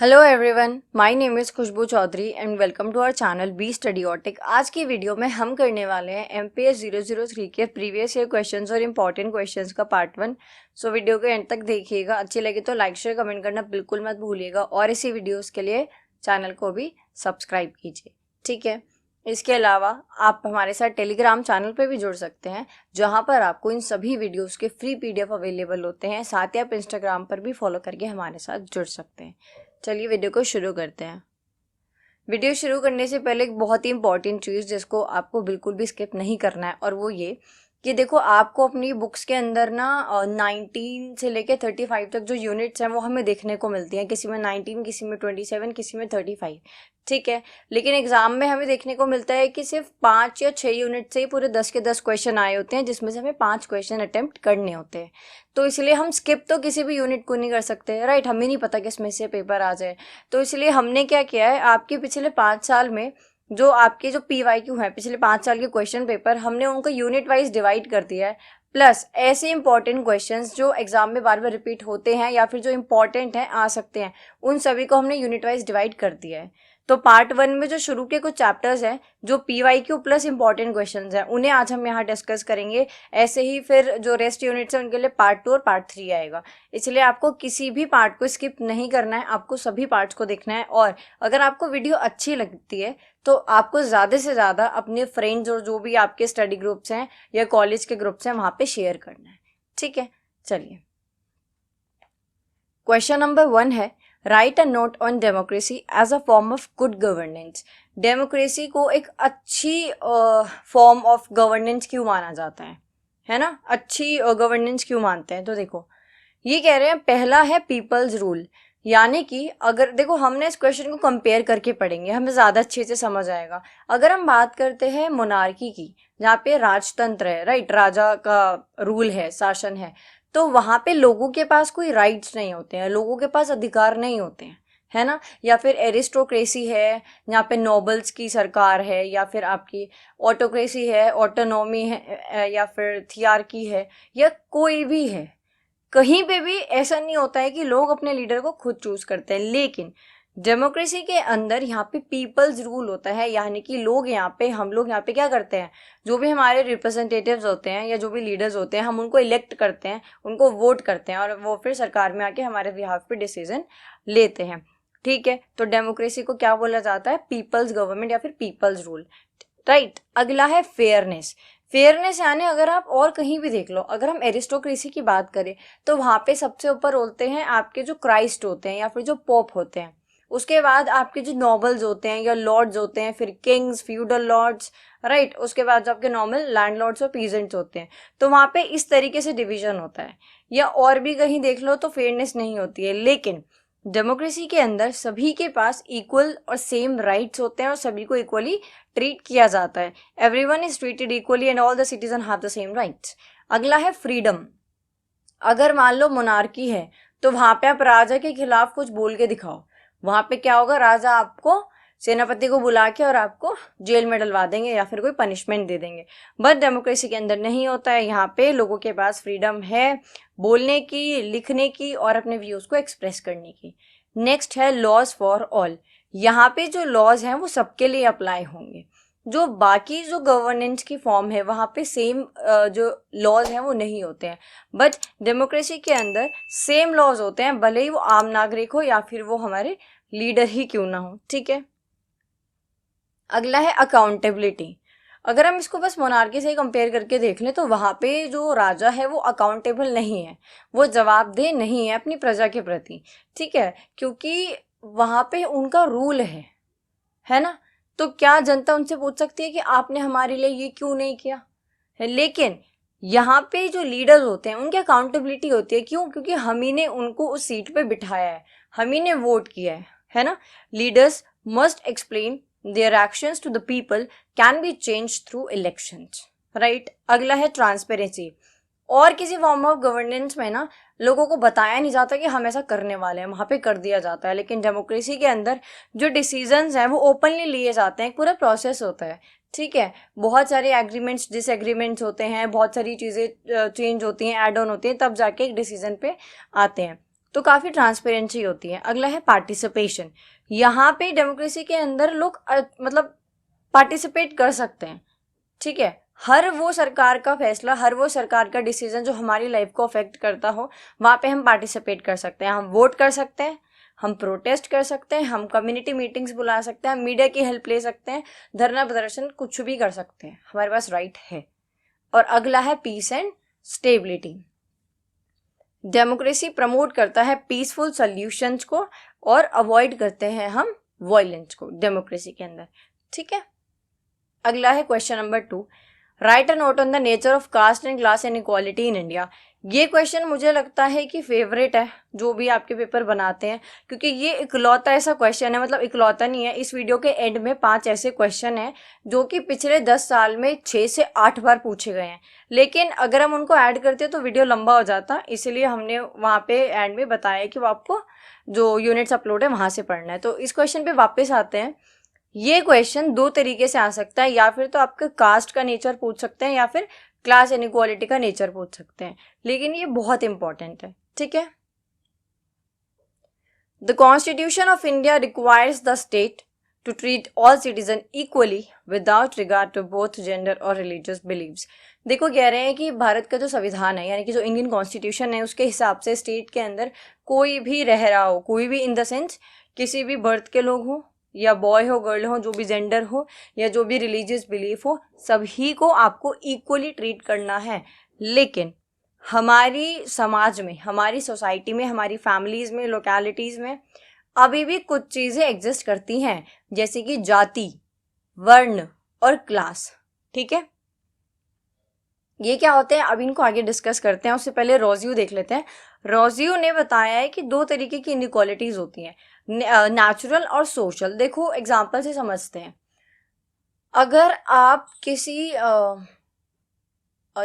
Hello everyone, my name is Khushboo Chaudhary and welcome to our channel be studiotic. आज की video में हम करने वाले हैं एमपीएस 003 के प्रीवियस ईयर क्वेश्चंस और इम्पॉर्टेंट क्वेश्चंस का पार्ट 1। सो वीडियो को एंड तक देखिएगा। अच्छी लगे तो लाइक शेयर कमेंट करना बिल्कुल मत भूलिएगा और इसी वीडियोस के लिए चैनल को भी सब्सक्राइब कीजिए, ठीक है। इसके अलावा आप हमारे साथ टेलीग्राम चैनल पे भी जुड़ सकते हैं, जहां पर आपको इन सभी वीडियोस के फ्री पीडीएफ अवेलेबल होते हैं। साथ ही आप इंस्टाग्राम पर भी फॉलो करके हमारे साथ जुड़ सकते हैं। चलिए वीडियो को शुरू करते हैं। वीडियो शुरू करने से पहले एक बहुत ही इंपॉर्टेंट चीज़ जिसको आपको बिल्कुल भी स्किप नहीं करना है, और वो ये कि देखो, आपको अपनी बुक्स के अंदर ना 19 से लेके 35 तक जो यूनिट्स हैं वो हमें देखने को मिलती हैं। किसी में 19, किसी में 27, किसी में 35, ठीक है। लेकिन एग्जाम में हमें देखने को मिलता है कि सिर्फ 5 या 6 यूनिट से ही पूरे 10 के 10 क्वेश्चन आए होते हैं, जिसमें से हमें 5 क्वेश्चन अटेम्प्ट करने होते हैं। तो इसलिए हम स्किप तो किसी भी यूनिट को नहीं कर सकते, राइट। हमें नहीं पता कि इसमें से पेपर आ जाए। तो इसलिए हमने क्या किया है, आपके पिछले 5 साल में जो आपके जो PYQ हैं, पिछले 5 साल के क्वेश्चन पेपर, हमने उनको यूनिट वाइज डिवाइड कर दिया है। प्लस ऐसे इंपॉर्टेंट क्वेश्चंस जो एग्जाम में बार बार रिपीट होते हैं या फिर जो इंपॉर्टेंट हैं, आ सकते हैं, उन सभी को हमने यूनिट वाइज डिवाइड कर दिया है। तो पार्ट 1 में जो शुरू के कुछ चैप्टर्स हैं, जो PYQ प्लस इंपॉर्टेंट क्वेश्चंस हैं, उन्हें आज हम यहाँ डिस्कस करेंगे। ऐसे ही फिर जो रेस्ट यूनिट्स हैं उनके लिए पार्ट 2 और पार्ट 3 आएगा। इसलिए आपको किसी भी पार्ट को स्किप नहीं करना है, आपको सभी पार्ट्स को देखना है। और अगर आपको वीडियो अच्छी लगती है तो आपको ज़्यादा से ज़्यादा अपने फ्रेंड्स और जो भी आपके स्टडी ग्रुप्स हैं या कॉलेज के ग्रुप्स हैं वहाँ पे शेयर करना है, ठीक है। चलिए, क्वेश्चन नंबर 1 है, write a note on democracy as a form of good governance. Democracy को एक अच्छी फॉर्म ऑफ गवर्नेंस क्यों माना जाता है ना। अच्छी गवर्नेंस क्यों मानते हैं, तो देखो ये कह रहे हैं, पहला है पीपल्स रूल। यानी कि अगर देखो, हमने इस क्वेश्चन को कंपेयर करके पढ़ेंगे, हमें ज़्यादा अच्छे से समझ आएगा। अगर हम बात करते हैं मोनार्की की, जहाँ पे राजतंत्र है, राइट, राजा का रूल है, शासन है, तो वहाँ पे लोगों के पास कोई राइट्स नहीं होते हैं, लोगों के पास अधिकार नहीं होते हैं, है ना। या फिर एरिस्टोक्रेसी है, यहाँ पे नोबल्स की सरकार है, या फिर आपकी ऑटोक्रेसी है, ऑटोनॉमी है, या फिर थियार्की है, या कोई भी है। कहीं पे भी ऐसा नहीं होता है कि लोग अपने लीडर को खुद चूज करते हैं। लेकिन डेमोक्रेसी के अंदर यहाँ पे पीपल्स रूल होता है, यानी कि लोग यहाँ पे, हम लोग यहाँ पे क्या करते हैं, जो भी हमारे रिप्रेजेंटेटिव्स होते हैं या जो भी लीडर्स होते हैं, हम उनको इलेक्ट करते हैं, उनको वोट करते हैं, और वो फिर सरकार में आके हमारे बिहाफ पे डिसीजन लेते हैं, ठीक है। तो डेमोक्रेसी को क्या बोला जाता है, पीपल्स गवर्नमेंट या फिर पीपल्स रूल, राइट। अगला है फेयरनेस। फेयरनेस यानी अगर आप और कहीं भी देख लो, अगर हम एरिस्टोक्रेसी की बात करें तो वहां पे सबसे ऊपर होते हैं आपके जो क्राइस्ट होते हैं या फिर जो पोप होते हैं। उसके बाद आपके जो नॉबल्स होते हैं या लॉर्ड्स होते हैं, फिर किंग्स, फ्यूडल लॉर्ड्स, राइट। उसके बाद जो आपके नॉर्मल लैंडलॉर्ड्स और पीजेंट्स होते हैं। तो वहां पे इस तरीके से डिवीजन होता है। या और भी कहीं देख लो तो फेयरनेस नहीं होती है। लेकिन डेमोक्रेसी के अंदर सभी के पास इक्वल और सेम राइट्स होते हैं और सभी को इक्वली ट्रीट किया जाता है। Everyone is treated equally and all the citizen have the same rights. अगला है फ्रीडम। अगर मान लो मोनार्की है तो वहां पे आप राजा के खिलाफ कुछ बोल के दिखाओ, वहां पे क्या होगा, राजा आपको, सेनापति को बुला के और आपको जेल में डलवा देंगे या फिर कोई पनिशमेंट दे देंगे। बट डेमोक्रेसी के अंदर नहीं होता है। यहाँ पे लोगों के पास फ्रीडम है बोलने की, लिखने की और अपने व्यूज को एक्सप्रेस करने की। नेक्स्ट है लॉज फॉर ऑल। यहाँ पे जो लॉज हैं वो सबके लिए अप्लाई होंगे। जो बाकी जो गवर्नेंस की फॉर्म है वहाँ पे सेम जो लॉज हैं वो नहीं होते हैं। बट डेमोक्रेसी के अंदर सेम लॉज होते हैं, भले ही वो आम नागरिक हो या फिर वो हमारे लीडर ही क्यों ना हो, ठीक है। अगला है अकाउंटेबिलिटी। अगर हम इसको बस मोनार्की से ही कंपेयर करके देख लें तो वहाँ पे जो राजा है वो अकाउंटेबल नहीं है, वो जवाबदेह नहीं है अपनी प्रजा के प्रति, ठीक है। क्योंकि वहाँ पे उनका रूल है ना। तो क्या जनता उनसे पूछ सकती है कि आपने हमारे लिए ये क्यों नहीं किया है। लेकिन यहाँ पे जो लीडर्स होते हैं उनकी अकाउंटेबिलिटी होती है। क्यों? क्योंकि हम ही ने उनको उस सीट पे बिठाया है ही ने वोट किया है ना। Leaders must explain their actions to the people, can be change through elections, right. अगला है ट्रांसपेरेंसी। और किसी फॉर्म ऑफ गवर्नेंस में ना लोगों को बताया नहीं जाता कि हम ऐसा करने वाले हैं, वहाँ पे कर दिया जाता है। लेकिन डेमोक्रेसी के अंदर जो डिसीजंस हैं वो ओपनली लिए जाते हैं, पूरा प्रोसेस होता है, ठीक है। बहुत सारे एग्रीमेंट्स, डिसएग्रीमेंट्स होते हैं, बहुत सारी चीज़ें चेंज होती हैं, ऐड ऑन होती हैं, तब जाके एक डिसीजन पे आते हैं। तो काफ़ी ट्रांसपेरेंसी होती है। अगला है पार्टिसिपेशन। यहाँ पे डेमोक्रेसी के अंदर लोग मतलब पार्टिसिपेट कर सकते हैं, ठीक है। हर वो सरकार का फैसला, हर वो सरकार का डिसीजन जो हमारी लाइफ को अफेक्ट करता हो, वहाँ पे हम पार्टिसिपेट कर सकते हैं। हम वोट कर सकते हैं, हम प्रोटेस्ट कर सकते हैं, हम कम्युनिटी मीटिंग्स बुला सकते हैं, हम मीडिया की हेल्प ले सकते हैं, धरना प्रदर्शन कुछ भी कर सकते हैं, हमारे पास राइट है। और अगला है peace and stability. Democracy promote करता है पीसफुल सॉल्यूशंस को और अवॉइड करते हैं हम वायलेंस को डेमोक्रेसी के अंदर, ठीक है। अगला है question number 2, write a note on the nature of caste and class inequality in India. ये क्वेश्चन मुझे लगता है कि फेवरेट है जो भी आपके पेपर बनाते हैं, क्योंकि ये इकलौता ऐसा क्वेश्चन है, मतलब इकलौता नहीं है, इस वीडियो के एंड में 5 ऐसे क्वेश्चन हैं जो कि पिछले 10 साल में 6 से 8 बार पूछे गए हैं। लेकिन अगर हम उनको ऐड करते तो वीडियो लंबा हो जाता, इसलिए हमने वहाँ पे एंड में बताया कि वो आपको जो यूनिट्स अपलोड है वहाँ से पढ़ना है। तो इस क्वेश्चन पे वापस आते हैं। ये क्वेश्चन 2 तरीके से आ सकता है, या फिर तो आपके कास्ट का नेचर पूछ सकते हैं या फिर क्लास इनइक्वालिटी का नेचर पूछ सकते हैं, लेकिन ये बहुत इंपॉर्टेंट है, ठीक है। The constitution of India requires the state to treat all citizen equally without regard to both gender और रिलीजियस बिलीव्स। देखो, कह रहे हैं कि भारत का जो संविधान है, यानी कि जो इंडियन कॉन्स्टिट्यूशन है, उसके हिसाब से स्टेट के अंदर कोई भी रह रहा हो, कोई भी इन द सेंस किसी भी बर्थ के लोग हो, या बॉय हो, गर्ल हो, जो भी जेंडर हो, या जो भी रिलीजियस बिलीफ हो, सभी को आपको इक्वली ट्रीट करना है। लेकिन हमारी समाज में, हमारी सोसाइटी में, हमारी फैमिलीज में, लोकेलिटीज में अभी भी कुछ चीज़ें एग्जिस्ट करती हैं, जैसे कि जाति, वर्ण और क्लास, ठीक है। ये क्या होते हैं, अब इनको आगे डिस्कस करते हैं। उससे पहले रोजियो देख लेते हैं। रोजियो ने बताया है कि 2 तरीके की इनइक्वालिटीज होती हैं, नेचुरल और सोशल। देखो, एग्जाम्पल से समझते हैं। अगर आप किसी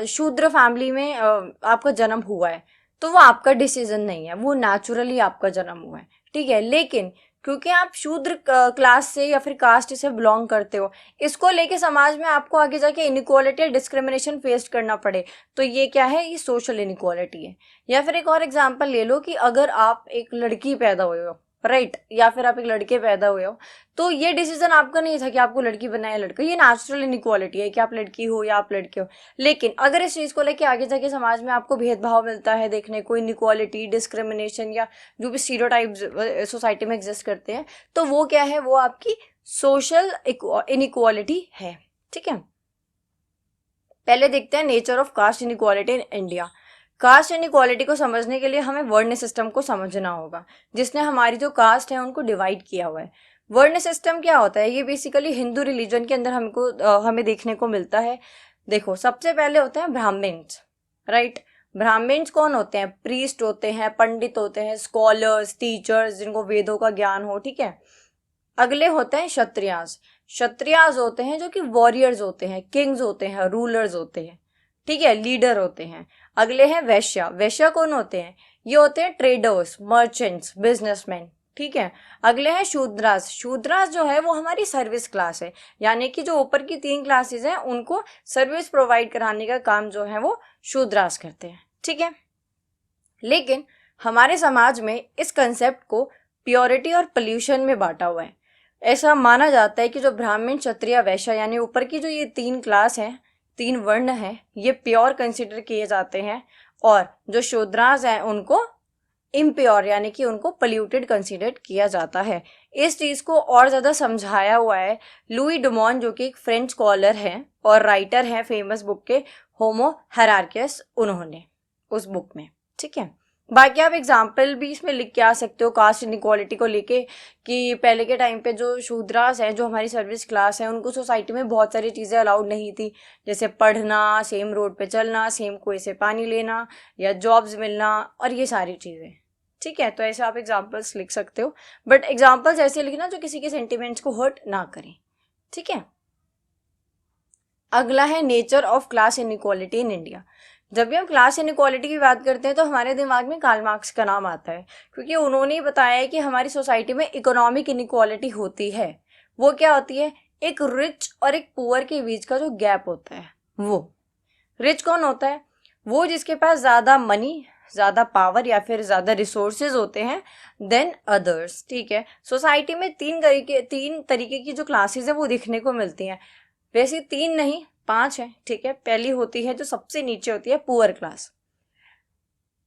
शूद्र फैमिली में आपका जन्म हुआ है, तो वो आपका डिसीजन नहीं है, वो नेचुरली आपका जन्म हुआ है, ठीक है। लेकिन क्योंकि आप शूद्र क्लास से या फिर कास्ट से बिलोंग करते हो, इसको लेके समाज में आपको आगे जाके इनइक्वालिटी या डिस्क्रिमिनेशन फेस करना पड़े, तो ये क्या है, ये सोशल इनइक्वालिटी है। या फिर एक और एग्जांपल ले लो कि अगर आप एक लड़की पैदा हुए हो, राइट, या फिर आप एक लड़के पैदा हुए हो, तो ये डिसीजन आपका नहीं था कि आपको लड़की बनना है लड़का, ये नेचुरल इनइक्वालिटी है कि आप लड़की हो या आप लड़के हो। लेकिन अगर इस चीज़ को लेके आगे जाके समाज में आपको भेदभाव मिलता है देखने को, इनइक्वालिटी, डिस्क्रिमिनेशन या जो भी स्टीरियोटाइप्स सोसाइटी में एग्जिस्ट करते हैं, तो वो क्या है, वो आपकी सोशल इनइक्वालिटी है, ठीक है। पहले देखते हैं nature of caste inequality in India. Caste inequality को समझने के लिए हमें वर्ण सिस्टम को समझना होगा, जिसने हमारी जो कास्ट है उनको डिवाइड किया हुआ है। वर्ण सिस्टम क्या होता है, ये बेसिकली हिंदू रिलीजन के अंदर हमें देखने को मिलता है। देखो, सबसे पहले होते हैं ब्राह्मण्स, राइट। ब्राह्मण्स कौन होते हैं, प्रीस्ट होते हैं, पंडित होते हैं, स्कॉलर्स, टीचर्स, जिनको वेदों का ज्ञान हो, ठीक है। अगले होते हैं क्षत्रियास। क्षत्रियास होते हैं जो कि वॉरियर्स होते हैं, किंग्स होते हैं, रूलर्स होते हैं, ठीक है, लीडर होते हैं। अगले हैं वैश्य। वैश्य कौन होते हैं, ये होते हैं ट्रेडर्स, मर्चेंट्स, बिजनेसमैन, ठीक है। अगले हैं शूद्रास। शूद्रास जो है वो हमारी सर्विस क्लास है, यानी कि जो ऊपर की 3 क्लासेस हैं उनको सर्विस प्रोवाइड कराने का काम जो है वो शूद्रास करते हैं, ठीक है। लेकिन हमारे समाज में इस कंसेप्ट को प्योरिटी और पोल्यूशन में बांटा हुआ है। ऐसा माना जाता है कि जो ब्राह्मण, क्षत्रिय, वैश्य, यानी ऊपर की जो ये 3 क्लास हैं, 3 वर्ण हैं, ये प्योर कंसिडर किए जाते हैं, और जो शूद्रास हैं उनको इम्प्योर, यानी कि उनको पोल्यूटेड कंसिडर किया जाता है। इस चीज़ को और ज़्यादा समझाया हुआ है लुई डुमॉन, जो कि एक फ्रेंच स्कॉलर हैं और राइटर हैं फेमस बुक के होमो हायरार्कियस, उन्होंने उस बुक में, ठीक है। बाकी आप एग्जाम्पल भी इसमें लिख के आ सकते हो कास्ट इनइक्वालिटी को लेके, कि पहले के टाइम पे जो शूद्रास हैं, जो हमारी सर्विस क्लास है, उनको सोसाइटी में बहुत सारी चीज़ें अलाउड नहीं थी, जैसे पढ़ना, सेम रोड पे चलना, सेम कुएं से पानी लेना, या जॉब्स मिलना, और ये सारी चीज़ें, ठीक है। तो ऐसे आप एग्जाम्पल्स लिख सकते हो, बट एग्जाम्पल्स ऐसे लिखना जो किसी के सेंटिमेंट्स को हर्ट ना करें, ठीक है। अगला है nature of class inequality in India. जब भी हम क्लास इनइक्वालिटी की बात करते हैं तो हमारे दिमाग में कार्ल मार्क्स का नाम आता है, क्योंकि उन्होंने ही बताया है कि हमारी सोसाइटी में इकोनॉमिक इनइक्वालिटी होती है। वो क्या होती है, एक रिच और एक पुअर के बीच का जो गैप होता है, वो रिच कौन होता है, वो जिसके पास ज़्यादा मनी, ज़्यादा पावर या फिर ज़्यादा रिसोर्सेज होते हैं देन अदर्स, ठीक है। सोसाइटी में तीन तरीके की जो क्लासेस है वो दिखने को मिलती हैं, वैसे 3 नहीं 5 है, ठीक है। पहली होती है जो सबसे नीचे होती है पुअर क्लास।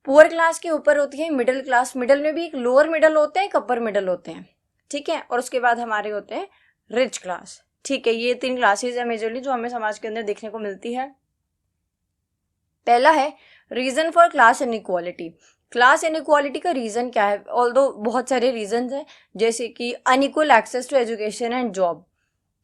पुअर क्लास के ऊपर होती है मिडिल क्लास, मिडिल में भी एक लोअर मिडिल होते हैं, एक अपर मिडिल होते हैं, ठीक है। और उसके बाद हमारे होते हैं रिच क्लास, ठीक है। ये 3 क्लासेज है मेजरली जो हमें समाज के अंदर देखने को मिलती है। पहला है reason for class inequality. Class inequality का रीजन क्या है? ऑल्दो बहुत सारे रीजन हैं, जैसे कि unequal access to education and job,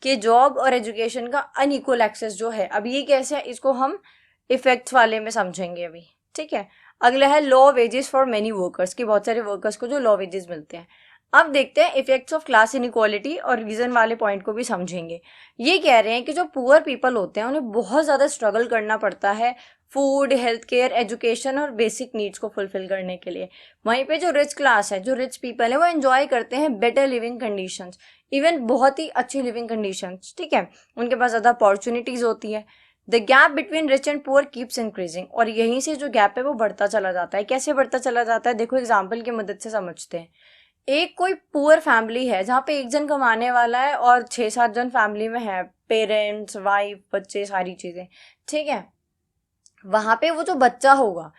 कि जॉब और एजुकेशन का अनइक्वल एक्सेस जो है। अब ये कैसे है, इसको हम इफेक्ट्स वाले में समझेंगे अभी, ठीक है। अगला है low wages for many workers, कि बहुत सारे वर्कर्स को जो लो वेजेस मिलते हैं। अब देखते हैं इफेक्ट्स ऑफ क्लास इनइक्वालिटी, और रीजन वाले पॉइंट को भी समझेंगे। ये कह रहे हैं कि जो पुअर पीपल होते हैं उन्हें बहुत ज़्यादा स्ट्रगल करना पड़ता है फूड, हेल्थ केयर, एजुकेशन और बेसिक नीड्स को फुलफिल करने के लिए। वहीं पे जो रिच क्लास है, जो रिच पीपल है, वो एंजॉय करते हैं बेटर लिविंग कंडीशंस, इवन बहुत ही अच्छी लिविंग कंडीशंस, ठीक है। उनके पास ज़्यादा अपॉर्चुनिटीज होती है। The gap between rich and poor keeps increasing, और यहीं से जो गैप है वो बढ़ता चला जाता है। कैसे बढ़ता चला जाता है, देखो एग्जाम्पल की मदद से समझते हैं। एक कोई पुअर फैमिली है जहाँ पे एक जन कमाने वाला है और 6-7 जन फैमिली में है, पेरेंट्स, वाइफ, बच्चे, सारी चीज़ें, ठीक है। वहाँ पे वो जो बच्चा होगा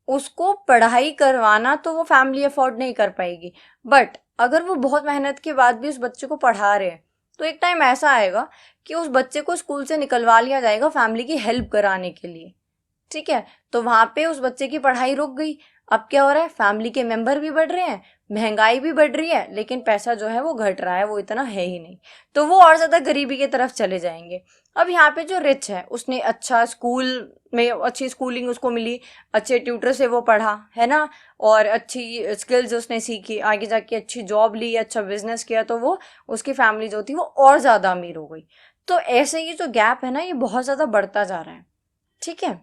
उसको पढ़ाई करवाना तो वो फैमिली अफोर्ड नहीं कर पाएगी, बट अगर वो बहुत मेहनत के बाद भी उस बच्चे को पढ़ा रहे हैं तो एक टाइम ऐसा आएगा कि उस बच्चे को स्कूल से निकलवा लिया जाएगा फैमिली की हेल्प कराने के लिए, ठीक है। तो वहां पे उस बच्चे की पढ़ाई रुक गई। अब क्या हो रहा है, फैमिली के मेंबर भी बढ़ रहे हैं, महंगाई भी बढ़ रही है, लेकिन पैसा जो है वो घट रहा है, वो इतना है ही नहीं, तो वो और ज्यादा गरीबी की तरफ चले जाएंगे। अब यहाँ पे जो रिच है उसने अच्छा स्कूल में अच्छी स्कूलिंग उसको मिली, अच्छे ट्यूटर से वो पढ़ा, है ना, और अच्छी स्किल्स उसने सीखी, आगे जाके अच्छी जॉब ली, अच्छा बिजनेस किया, तो वो उसकी फैमिली जो थी वो और ज्यादा अमीर हो गई। तो ऐसे ये जो गैप है ना, ये बहुत ज्यादा बढ़ता जा रहा है, ठीक है।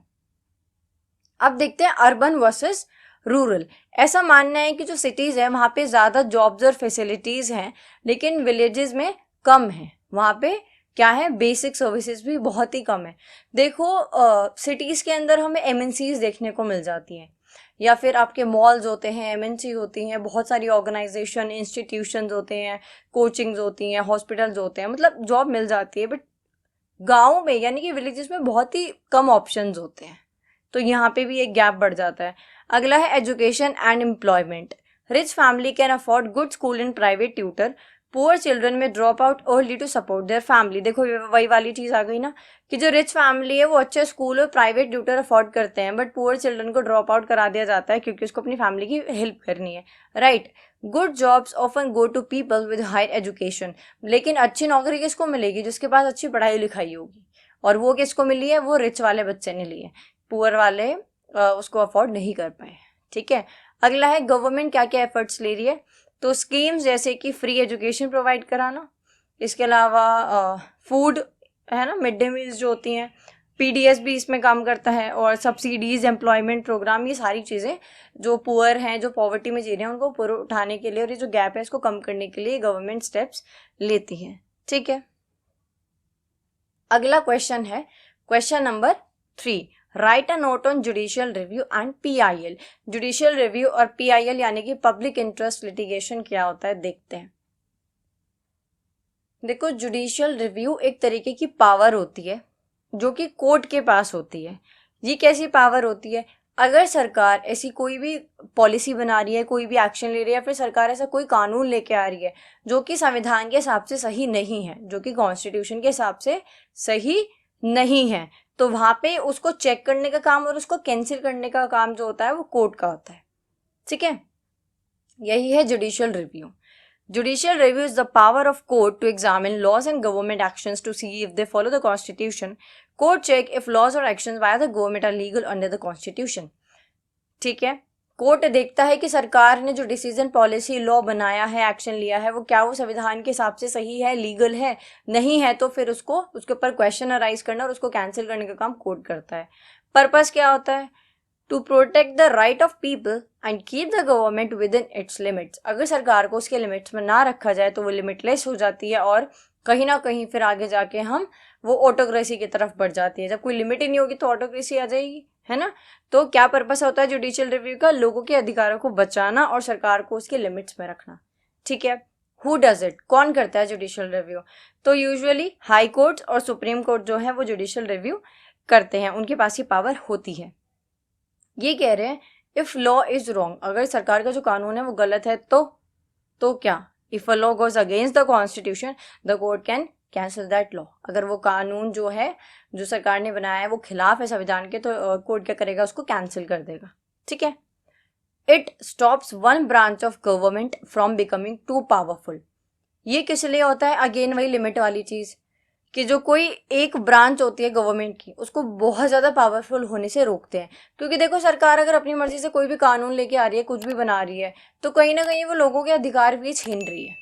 अब देखते हैं अर्बन वर्सेस रूरल। ऐसा मानना है कि जो सिटीज है वहां पे ज्यादा जॉब्स और फैसिलिटीज हैं, लेकिन विलेजेस में कम है। वहां पे क्या है, बेसिक सर्विसेज भी बहुत ही कम है। देखो सिटीज के अंदर हमें एमएनसीज देखने को मिल जाती हैं, या फिर आपके मॉल्स होते हैं, एमएनसी होती हैं, बहुत सारी ऑर्गेनाइजेशन, इंस्टीट्यूशंस होते हैं, कोचिंग्स होती हैं, हॉस्पिटल्स होते हैं, मतलब जॉब मिल जाती है। बट गाँव में यानी कि विलेजेस में बहुत ही कम ऑप्शंस होते हैं, तो यहाँ पे भी एक गैप बढ़ जाता है। अगला है education and employment. Rich family can afford good school and private tutor, poor children में drop out early to support their family. देखो वही वाली चीज आ गई ना, कि जो रिच फैमिली है वो अच्छे स्कूल और प्राइवेट ट्यूटर अफोर्ड करते हैं, बट पुअर चिल्ड्रन को ड्रॉप आउट करा दिया जाता है क्योंकि उसको अपनी फैमिली की हेल्प करनी है, right. Good jobs often go to people with higher education, लेकिन अच्छी नौकरी किसको मिलेगी, जिसके पास अच्छी पढ़ाई लिखाई होगी, और वो किसको मिली है, वो रिच वाले बच्चे ने ली है, पुअर वाले उसको अफोर्ड नहीं कर पाए, ठीक है। अगला है गवर्नमेंट क्या क्या एफर्ट्स ले रही है, तो स्कीम्स जैसे कि फ्री एजुकेशन प्रोवाइड कराना, इसके अलावा फूड, है ना, मिड डे मील्स जो होती हैं, पीडीएस भी इसमें काम करता है, और सब्सिडीज, एम्प्लॉयमेंट प्रोग्राम, ये सारी चीज़ें जो पुअर हैं, जो पॉवर्टी में जी रहे हैं, उनको ऊपर उठाने के लिए और ये जो गैप है इसको कम करने के लिए गवर्नमेंट स्टेप्स लेती है, ठीक है। अगला क्वेश्चन है question number 3, right a note on judicial review and PIL. Judicial review और पीआईएल यानी कि पब्लिक इंटरेस्ट लिटिगेशन क्या होता है, देखते हैं। देखो जुडिशियल रिव्यू एक तरीके की पावर होती है जो कि कोर्ट के पास होती है। ये कैसी पावर होती है, अगर सरकार ऐसी कोई भी पॉलिसी बना रही है, कोई भी एक्शन ले रही है, या फिर सरकार ऐसा कोई कानून लेके आ रही है जो कि संविधान के हिसाब से सही नहीं है, जो कि कॉन्स्टिट्यूशन के हिसाब से सही नहीं है, तो वहां पे उसको चेक करने का काम और उसको कैंसिल करने का काम जो होता है वो कोर्ट का होता है, ठीक है। यही है judicial review. Judicial review is the power of court to examine laws and government actions to see if they follow the constitution. Court check if laws or actions by the government are legal under the constitution. ठीक है, court देखता है कि सरकार ने जो decision, policy, law बनाया है, एक्शन लिया है, वो क्या वो संविधान के हिसाब से सही है, लीगल है, नहीं है तो फिर उसको उसके ऊपर क्वेश्चन अराइज करना और उसको कैंसिल करने का काम कोर्ट करता है। पर्पस क्या होता है, to protect the right of people and keep the government within its limits. अगर सरकार को उसके लिमिट्स में ना रखा जाए तो वो लिमिटलेस हो जाती है और कहीं ना कहीं फिर आगे जाके हम वो ऑटोक्रेसी की तरफ बढ़ जाती है। जब कोई लिमिट ही नहीं होगी तो ऑटोक्रेसी आ जाएगी, है ना। तो क्या पर्पस होता है जुडिशियल रिव्यू का? लोगों के अधिकारों को बचाना और सरकार को उसके लिमिट्स में रखना। ठीक है, हु डज इट? कौन करता है जुडिशियल रिव्यू? तो यूजुअली हाई कोर्ट और सुप्रीम कोर्ट जो है वो जुडिशियल रिव्यू करते हैं, उनके पास ये पावर होती है। ये कह रहे हैं इफ लॉ इज रॉन्ग, अगर सरकार का जो कानून है वो गलत है तो क्या? If a law goes against the constitution the court can cancel that law. अगर वो कानून जो है जो सरकार ने बनाया है वो खिलाफ है संविधान के, तो कोर्ट क्या करेगा? उसको कैंसिल कर देगा। ठीक है। It stops one branch of government from becoming too powerful. ये किस लिए होता है? अगेन वही लिमिट वाली चीज कि जो कोई एक ब्रांच होती है गवर्नमेंट की उसको बहुत ज्यादा पावरफुल होने से रोकते हैं। क्योंकि देखो, सरकार अगर अपनी मर्जी से कोई भी कानून लेके आ रही है, कुछ भी बना रही है, तो कहीं ना कहीं वो लोगों के अधिकार भी छीन रही है।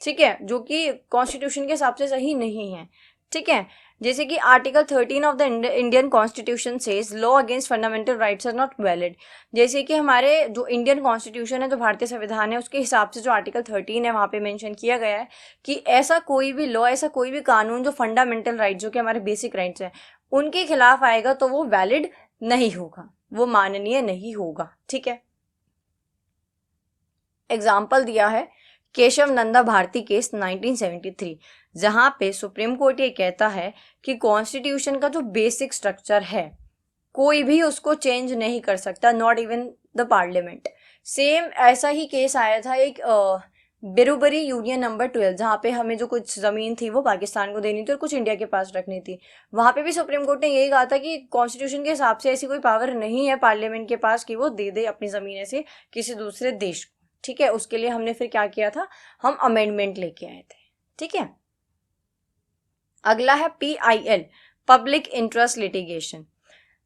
ठीक है, जो कि कॉन्स्टिट्यूशन के हिसाब से सही नहीं है। ठीक है, जैसे कि article 13 of the Indian constitution says law against fundamental rights are not valid. जैसे कि हमारे जो इंडियन कॉन्स्टिट्यूशन है, जो भारतीय संविधान है, उसके हिसाब से जो आर्टिकल 13 है वहाँ पे मेंशन किया गया है कि ऐसा कोई भी लॉ, ऐसा कोई भी कानून जो फंडामेंटल राइट्स, जो कि हमारे बेसिक राइट्स हैं, उनके खिलाफ आएगा तो वो वैलिड नहीं होगा, वो माननीय नहीं होगा। ठीक है, एग्जाम्पल दिया है केशव नंदा भारती केस 1973, जहां पे सुप्रीम कोर्ट ये कहता है कि कॉन्स्टिट्यूशन का जो बेसिक स्ट्रक्चर है कोई भी उसको चेंज नहीं कर सकता, not even the parliament. Same ऐसा ही केस आया था एक बिरुबरी यूनियन नंबर 12, जहाँ पे हमें जो कुछ जमीन थी वो पाकिस्तान को देनी थी और कुछ इंडिया के पास रखनी थी। वहां पे भी सुप्रीम कोर्ट ने यही कहा था कि कॉन्स्टिट्यूशन के हिसाब से ऐसी कोई पावर नहीं है पार्लियामेंट के पास कि वो दे दे अपनी जमीन ऐसे किसी दूसरे देश को। ठीक है, उसके लिए हमने फिर क्या किया था? हम अमेंडमेंट लेके आए थे। ठीक है, अगला है PIL, पब्लिक इंटरेस्ट लिटिगेशन।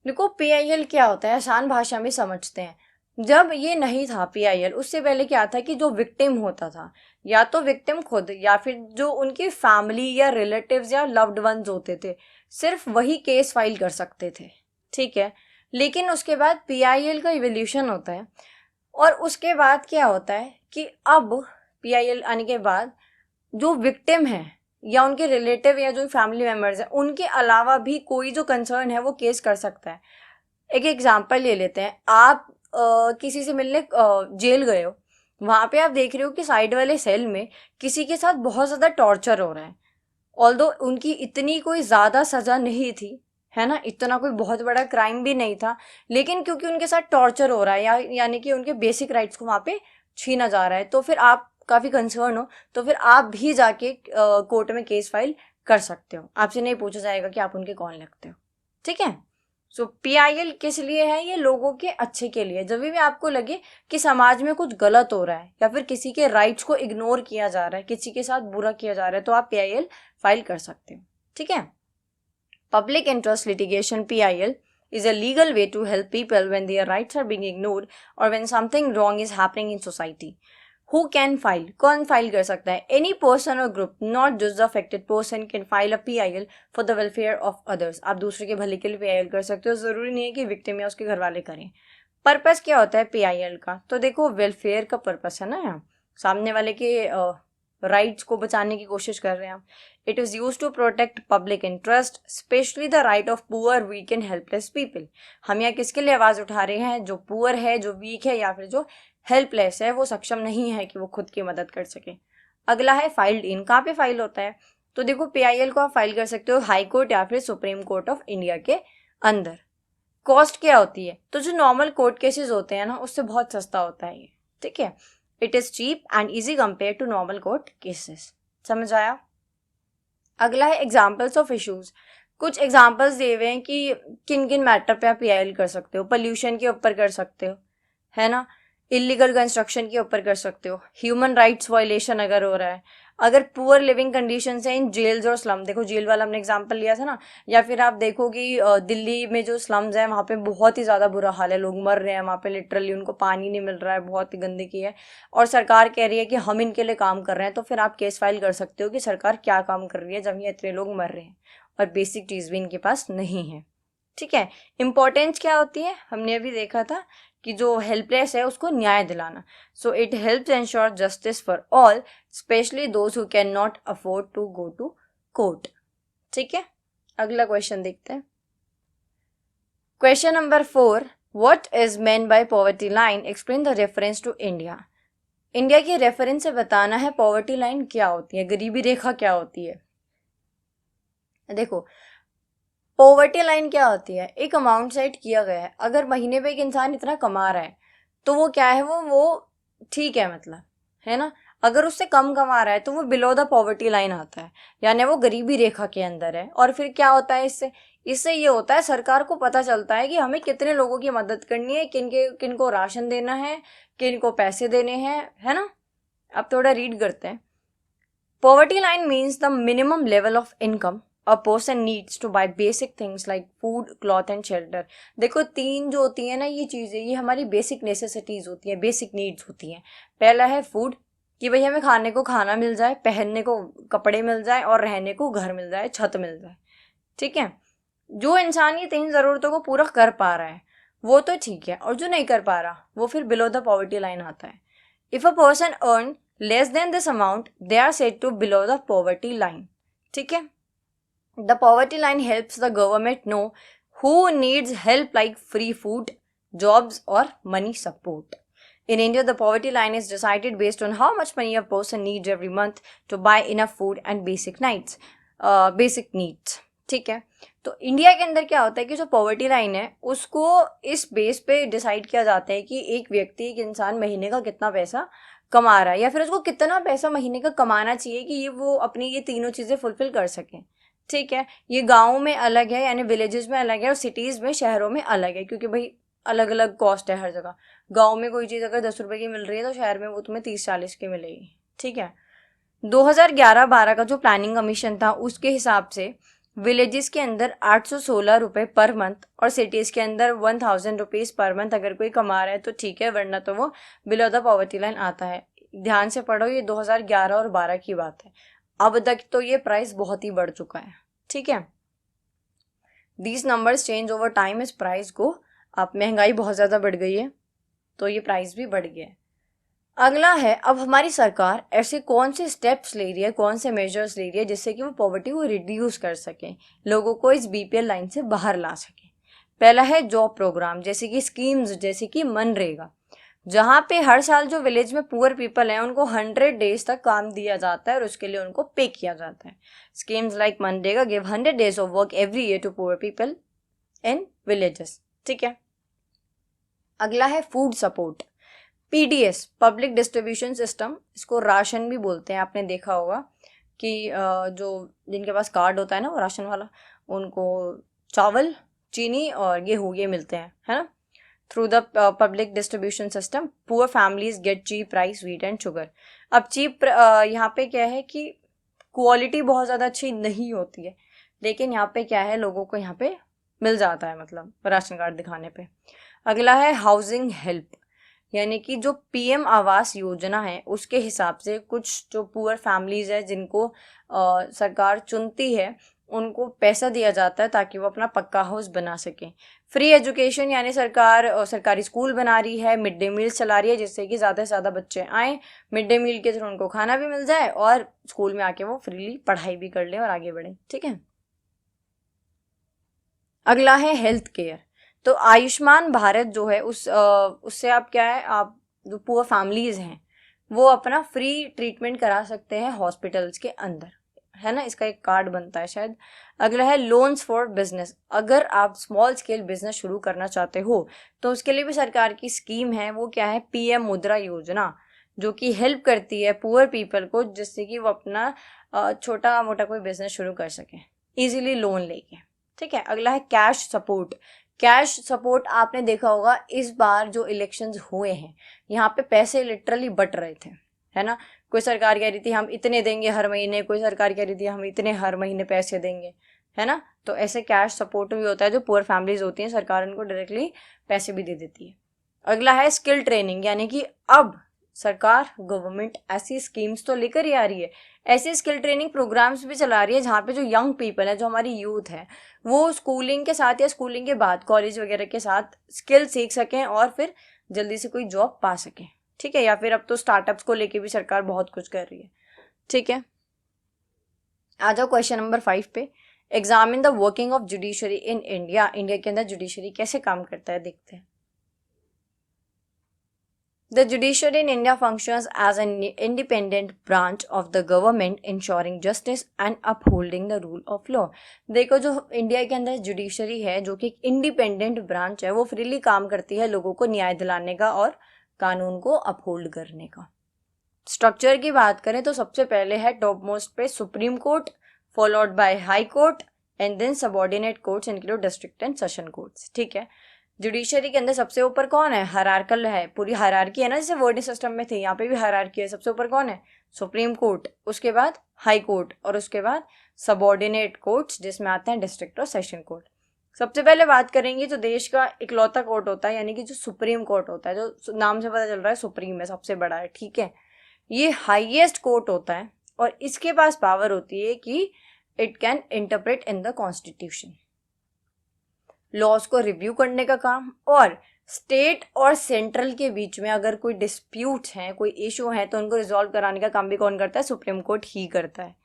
देखो, PIL क्या होता है, आसान भाषा में समझते हैं। जब ये नहीं था PIL, उससे पहले क्या था कि जो विक्टिम होता था, या तो विक्टिम खुद या फिर जो उनकी फैमिली या रिलेटिव्स या लव्ड वंस होते थे, सिर्फ वही केस फाइल कर सकते थे। ठीक है, लेकिन उसके बाद PIL का इवोल्यूशन होता है और उसके बाद क्या होता है कि अब PIL आने के बाद जो विक्टिम है या उनके रिलेटिव या जो फैमिली मेंबर्स हैं, उनके अलावा भी कोई जो कंसर्न है वो केस कर सकता है। एक एग्जांपल ले लेते हैं, आप किसी से मिलने जेल गए हो, वहां पे आप देख रहे हो कि साइड वाले सेल में किसी के साथ बहुत ज्यादा टॉर्चर हो रहा है। ऑल्दो उनकी इतनी कोई ज्यादा सजा नहीं थी, है ना, इतना कोई बहुत बड़ा क्राइम भी नहीं था, लेकिन क्योंकि उनके साथ टॉर्चर हो रहा है यानी कि उनके बेसिक राइट्स को वहां पे छीना जा रहा है, तो फिर आप काफी कंसर्न हो, तो फिर आप भी जाके कोर्ट में केस फाइल कर सकते हो। आपसे नहीं पूछा जाएगा कि आप उनके कौन लगते हो। ठीक है, सो PIL किस लिए है? ये लोगों के अच्छे के लिए। जब भी आपको लगे कि समाज में कुछ गलत हो रहा है या फिर किसी के राइट्स को इग्नोर किया जा रहा है, किसी के साथ बुरा किया जा रहा है, तो आप PIL फाइल कर सकते हो। ठीक है, public interest litigation PIL is a legal way to help people when their rights are being ignored or when something wrong is happening in society. Who can file? कौन फाइल कर सकता है? Any person or group, not just the affected person, can file a PIL for the welfare of others. आप दूसरे के भले के लिए PIL कर सकते हो, जरूरी नहीं है कि विक्टिम या उसके घर वाले करें। पर्पस क्या होता है PIL का? तो देखो, वेलफेयर का पर्पस है ना, यहाँ सामने वाले के राइट्स को बचाने की कोशिश कर रहे हैं हम। It is use to protect public interest, specially the right of poor, weak and helpless people. हम यहाँ किसके लिए आवाज उठा रहे हैं? जो पुअर है, जो वीक है, या फिर जो हेल्पलेस है, वो सक्षम नहीं है कि वो खुद की मदद कर सके। अगला है फाइल्ड इन। कहाँ पे फाइल होता है? तो देखो, PIL को आप फाइल कर सकते हो हाई कोर्ट या फिर सुप्रीम कोर्ट ऑफ इंडिया के अंदर। कॉस्ट क्या होती है? तो जो नॉर्मल कोर्ट केसेस होते हैं ना, उससे बहुत सस्ता होता है ये। ठीक है, it is cheap and easy compare to normal court cases. समझ आया? अगला है एग्जाम्पल्स ऑफ इश्यूज। कुछ एग्जाम्पल्स दिए हुए हैं कि किन किन मैटर पे आप PIL कर सकते हो। पोल्यूशन के ऊपर कर सकते हो, है ना, इलीगल कंस्ट्रक्शन के ऊपर कर सकते हो, ह्यूमन राइट्स वायलेशन अगर हो रहा है, अगर पुअर लिविंग कंडीशंस है इन जेल्स और स्लम। देखो, जेल वाला हमने एग्जांपल लिया था ना, या फिर आप देखो कि दिल्ली में जो स्लम्स है वहाँ पे बहुत ही ज़्यादा बुरा हाल है, लोग मर रहे हैं वहाँ पे, लिटरली उनको पानी नहीं मिल रहा है, बहुत ही गंदगी है, और सरकार कह रही है कि हम इनके लिए काम कर रहे हैं। तो फिर आप केस फाइल कर सकते हो कि सरकार क्या काम कर रही है जब ये इतने लोग मर रहे हैं और बेसिक चीज़ भी इनके पास नहीं है। ठीक है, इम्पोर्टेंस क्या होती है? हमने अभी देखा था कि जो हेल्पलेस है उसको न्याय दिलाना। So it helps ensure justice for all, specially those who can not afford to go to court. ठीक है, अगला क्वेश्चन देखते हैं। Question number 4, what is mean by poverty line, explain the reference to India. India के रेफरेंस से बताना है पॉवर्टी लाइन क्या होती है, गरीबी रेखा क्या होती है। देखो, पॉवर्टी लाइन क्या होती है, एक अमाउंट सेट किया गया है, अगर महीने पे एक इंसान इतना कमा रहा है तो वो क्या है, वो ठीक है, मतलब, है ना। अगर उससे कम कमा रहा है तो वो बिलो द पॉवर्टी लाइन आता है, यानी वो गरीबी रेखा के अंदर है। और फिर क्या होता है इससे, इससे ये होता है सरकार को पता चलता है कि हमें कितने लोगों की मदद करनी है, किनको राशन देना है, किनको पैसे देने हैं, है ना। अब थोड़ा रीड करते हैं। Poverty line means the minimum level of income a person needs to buy basic things like food, cloth and shelter। देखो, तीन जो होती है ना ये चीज़ें, ये हमारी बेसिक नेसेसिटीज होती हैं, बेसिक नीड्स होती हैं। पहला है फूड, कि भाई हमें खाने को खाना मिल जाए, पहनने को कपड़े मिल जाए और रहने को घर मिल जाए, छत मिल जाए, ठीक है। जो इंसान ये तीन ज़रूरतों को पूरा कर पा रहा है वो तो ठीक है, और जो नहीं कर पा रहा वो फिर बिलो द पॉवर्टी लाइन आता है। If a person earn less than this amount they are said to below the poverty line, ठीक है। The poverty line helps the government know who needs help like free food, jobs or money support. In India, the poverty line is decided based on how much money a person needs every month to buy enough food and basic needs. ठीक है, तो India के अंदर क्या होता है कि जो पॉवर्टी लाइन है उसको इस बेस पे डिसाइड किया जाता है कि एक व्यक्ति, एक इंसान महीने का कितना पैसा कमा रहा है, या फिर उसको कितना पैसा महीने का कमाना चाहिए कि वो अपनी ये तीनों चीज़ें फुलफिल कर सकें, ठीक है। ये गाँव में अलग है, यानी विलेजेस में अलग है, और सिटीज़ में, शहरों में अलग है, क्योंकि भाई अलग अलग कॉस्ट है हर जगह। गाँव में कोई चीज़ अगर 10 रुपए की मिल रही है तो शहर में वो तुम्हें 30-40 की मिलेगी, ठीक है। 2011-12 का जो प्लानिंग कमीशन था उसके हिसाब से विलेजेस के अंदर 816 रुपये पर मंथ और सिटीज़ के अंदर 1000 रुपीज़ पर मंथ अगर कोई कमा रहा है तो ठीक है, वरना तो वो बिलो द पॉवर्टी लाइन आता है। ध्यान से पढ़ो, ये 2011 और 12 की बात है। अब तक तो ये प्राइस बहुत ही बढ़ चुका है, ठीक है। These numbers change over time, इस प्राइस को, अब महंगाई बहुत ज़्यादा बढ़ गई है तो ये प्राइस भी बढ़ गया है। अगला है, अब हमारी सरकार ऐसे कौन से स्टेप्स ले रही है, कौन से मेजर्स ले रही है जिससे कि वो पॉवर्टी को रिड्यूस कर सके, लोगों को इस बीपीएल लाइन से बाहर ला सके। पहला है जॉब प्रोग्राम, जैसे कि स्कीम्स, जैसे कि मनरेगा, जहाँ पे हर साल जो विलेज में पुअर पीपल हैं उनको 100 डेज तक काम दिया जाता है और उसके लिए उनको पे किया जाता है। स्कीम्स लाइक मनरेगा give 100 days of work every year to poor people in villages, ठीक है। अगला है food support, PDS, public distribution system, इसको राशन भी बोलते हैं। आपने देखा होगा कि जो जिनके पास कार्ड होता है ना वो राशन वाला, उनको चावल, चीनी और गेहूँ ये मिलते हैं, है ना। Through the public distribution system poor families get cheap rice, wheat and sugar. अब चीप यहाँ पे क्या है कि क्वालिटी बहुत ज़्यादा अच्छी नहीं होती है, लेकिन यहाँ पे क्या है, लोगों को यहाँ पे मिल जाता है, मतलब राशन कार्ड दिखाने पे। अगला है हाउसिंग हेल्प, यानी कि जो पीएम आवास योजना है उसके हिसाब से कुछ जो पुअर फैमिलीज है जिनको सरकार चुनती है उनको पैसा दिया जाता है ताकि वो अपना पक्का हाउस बना सकें। फ्री एजुकेशन, यानी सरकार सरकारी स्कूल बना रही है, मिड डे मील चला रही है जिससे कि ज़्यादा से ज़्यादा बच्चे आएँ, मिड डे मील के थ्रू उनको खाना भी मिल जाए और स्कूल में आके वो फ्रीली पढ़ाई भी कर लें और आगे बढ़ें, ठीक है। अगला है हेल्थ केयर, तो आयुष्मान भारत जो है उससे आप क्या है, आप जो पुअर फैमिलीज हैं वो अपना फ्री ट्रीटमेंट करा सकते हैं हॉस्पिटल्स के अंदर, है ना। इसका एक कार्ड बनता है शायद। अगला है लोन्स फॉर बिजनेस, अगर आप स्मॉल स्केल बिजनेस शुरू करना चाहते हो तो उसके लिए भी सरकार की स्कीम है, वो क्या है, पीएम मुद्रा योजना, जो कि हेल्प करती है पुअर पीपल को जिससे कि वो अपना छोटा मोटा कोई बिजनेस शुरू कर सके इजीली लोन लेके, ठीक है। अगला है कैश सपोर्ट, कैश सपोर्ट आपने देखा होगा इस बार जो इलेक्शंस हुए हैं यहाँ पे पैसे लिटरली बट रहे थे, है ना। कोई सरकार कह रही थी हम इतने देंगे हर महीने, कोई सरकार कह रही थी हम इतने हर महीने पैसे देंगे, है ना। तो ऐसे कैश सपोर्ट भी होता है, जो पुअर फैमिलीज होती हैं सरकार उनको डायरेक्टली पैसे भी दे देती है। अगला है स्किल ट्रेनिंग, यानी कि अब सरकार गवर्नमेंट ऐसी स्कीम्स तो लेकर ही आ रही है, ऐसे स्किल ट्रेनिंग प्रोग्राम्स भी चला रही है जहाँ पे जो यंग पीपल है, जो हमारी यूथ है, वो स्कूलिंग के साथ या स्कूलिंग के बाद कॉलेज वगैरह के साथ स्किल सीख सकें और फिर जल्दी से कोई जॉब पा सकें, ठीक है। या फिर अब तो स्टार्टअप्स को लेके भी सरकार बहुत कुछ कर रही है, ठीक है। आ जाओ क्वेश्चन नंबर 5 पे। Examine the working of judiciary in India, India के अंदर जुडिशरी कैसे काम करता है देखते हैं। The judiciary in India functions as an independent branch of the government, ensuring justice and upholding the rule of law. देखो जो इंडिया के अंदर जुडिशरी है जो कि एक इंडिपेंडेंट ब्रांच है, वो फ्रीली काम करती है लोगों को न्याय दिलाने का और कानून को अपहोल्ड करने का। स्ट्रक्चर की बात करें तो सबसे पहले है टॉप मोस्ट पे supreme court, followed by high court and then subordinate courts include district and session courts. ठीक है, जुडिशरी के अंदर सबसे ऊपर कौन है? हायरार्कल है, पूरी हायरार्की है ना, जैसे वर्डिंग सिस्टम में थी, यहाँ पे भी हायरार्की है। सबसे ऊपर कौन है? सुप्रीम कोर्ट, उसके बाद हाई कोर्ट और उसके बाद सबऑर्डिनेट कोर्ट्स जिसमें आते हैं डिस्ट्रिक्ट और सेशन कोर्ट। सबसे पहले बात करेंगे जो देश का इकलौता कोर्ट होता है, यानी कि जो सुप्रीम कोर्ट होता है, जो नाम से पता चल रहा है सुप्रीम है, सबसे बड़ा है। ठीक है, ये हाईएस्ट कोर्ट होता है और इसके पास पावर होती है कि it can interpret in the constitution, laws को रिव्यू करने का काम, और स्टेट और सेंट्रल के बीच में अगर कोई डिस्प्यूट है, कोई इशू है, तो उनको रिजॉल्व कराने का काम भी कौन करता है? सुप्रीम कोर्ट ही करता है।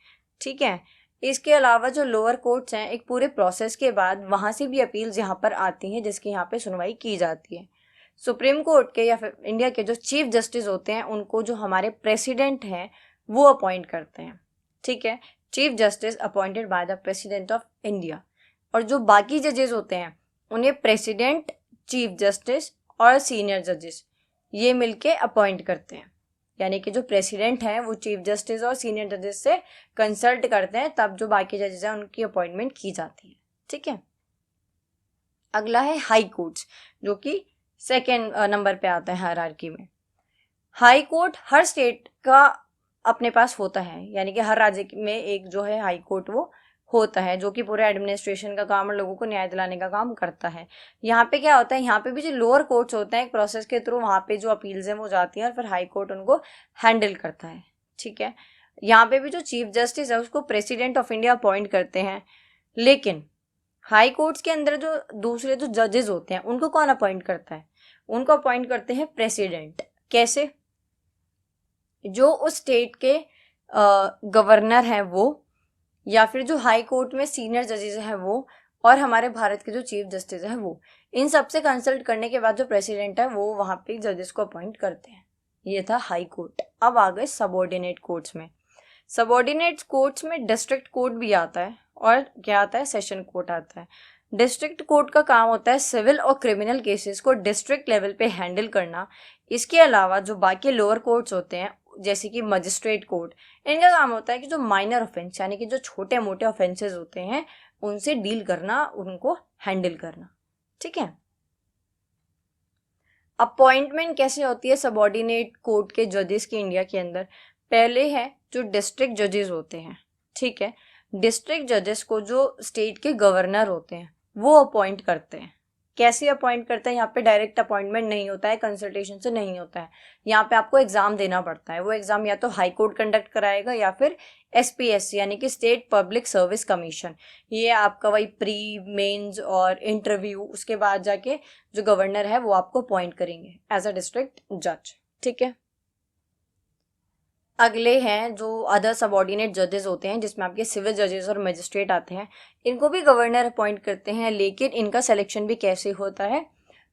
ठीक है, इसके अलावा जो लोअर कोर्ट्स हैं, एक पूरे प्रोसेस के बाद वहां से भी अपील्स यहाँ पर आती हैं जिसकी यहाँ पे सुनवाई की जाती है। सुप्रीम कोर्ट के या फिर इंडिया के जो चीफ जस्टिस होते हैं उनको जो हमारे प्रेसिडेंट हैं वो अपॉइंट करते हैं। ठीक है, chief justice appointed by the president of India, और जो बाकी जजेस होते हैं उन्हें प्रेसिडेंट, चीफ जस्टिस और सीनियर जजेस ये मिलके अपॉइंट करते हैं। यानी कि जो प्रेसिडेंट हैं वो चीफ जस्टिस और सीनियर जजेस से कंसल्ट करते हैं, तब जो बाकी जजेस हैं उनकी अपॉइंटमेंट की जाती है। ठीक है, अगला है हाई कोर्ट्स जो कि सेकेंड नंबर पे आता है हायरार्की में। हाई कोर्ट हर स्टेट का अपने पास होता है, यानी कि हर राज्य में एक जो है हाई कोर्ट वो होता है जो कि पूरे एडमिनिस्ट्रेशन का काम और लोगों को न्याय दिलाने का काम करता है। यहाँ पे क्या होता है, यहाँ पे भी जो लोअर कोर्ट्स होते हैं एक प्रोसेस के थ्रू वहाँ पे जो अपील्स हैं वो जाती हैं और फिर हाई कोर्ट उनको हैंडल करता है। ठीक है, यहाँ पे भी जो चीफ जस्टिस है उसको प्रेसिडेंट ऑफ इंडिया अपॉइंट करते हैं, लेकिन हाई कोर्ट्स के अंदर जो दूसरे जो जजेस होते हैं उनको कौन अपॉइंट करता है? उनको अपॉइंट करते हैं प्रेसिडेंट। कैसे? जो उस स्टेट के गवर्नर हैं वो, या फिर जो हाई कोर्ट में सीनियर जजेस हैं वो, और हमारे भारत के जो चीफ जस्टिस हैं वो, इन सबसे कंसल्ट करने के बाद जो प्रेसिडेंट है वो वहाँ पे जजेस को अपॉइंट करते हैं। ये था हाई कोर्ट। अब आ गए सबऑर्डिनेट कोर्ट्स में। सबऑर्डिनेट कोर्ट्स में डिस्ट्रिक्ट कोर्ट भी आता है और क्या आता है? सेशन कोर्ट आता है। डिस्ट्रिक्ट कोर्ट का काम होता है सिविल और क्रिमिनल केसेस को डिस्ट्रिक्ट लेवल पे हैंडल करना। इसके अलावा जो बाकी लोअर कोर्ट्स होते हैं जैसे कि मजिस्ट्रेट कोर्ट, इनका काम होता है कि जो माइनर ऑफेंस यानी कि जो छोटे मोटे ऑफेंसेस होते हैं उनसे डील करना, उनको हैंडल करना। ठीक है, अपॉइंटमेंट कैसे होती है सबऑर्डिनेट कोर्ट के जजेस की इंडिया के अंदर? पहले है जो डिस्ट्रिक्ट जजेस होते हैं। ठीक है, डिस्ट्रिक्ट जजेस को जो स्टेट के गवर्नर होते हैं वो अपॉइंट करते हैं। कैसे अपॉइंट करते हैं? यहाँ पे डायरेक्ट अपॉइंटमेंट नहीं होता है, कंसल्टेशन से नहीं होता है, यहाँ पे आपको एग्जाम देना पड़ता है। वो एग्जाम या तो हाई कोर्ट कंडक्ट कराएगा या फिर SPSC यानी कि स्टेट पब्लिक सर्विस कमीशन। ये आपका वही प्री मेंस और इंटरव्यू, उसके बाद जाके जो गवर्नर है वो आपको अपॉइंट करेंगे एज अ डिस्ट्रिक्ट जज। ठीक है, अगले हैं जो अदर सबऑर्डिनेट जजेस होते हैं जिसमें आपके सिविल जजेस और मजिस्ट्रेट आते हैं। इनको भी गवर्नर अपॉइंट करते हैं, लेकिन इनका सिलेक्शन भी कैसे होता है?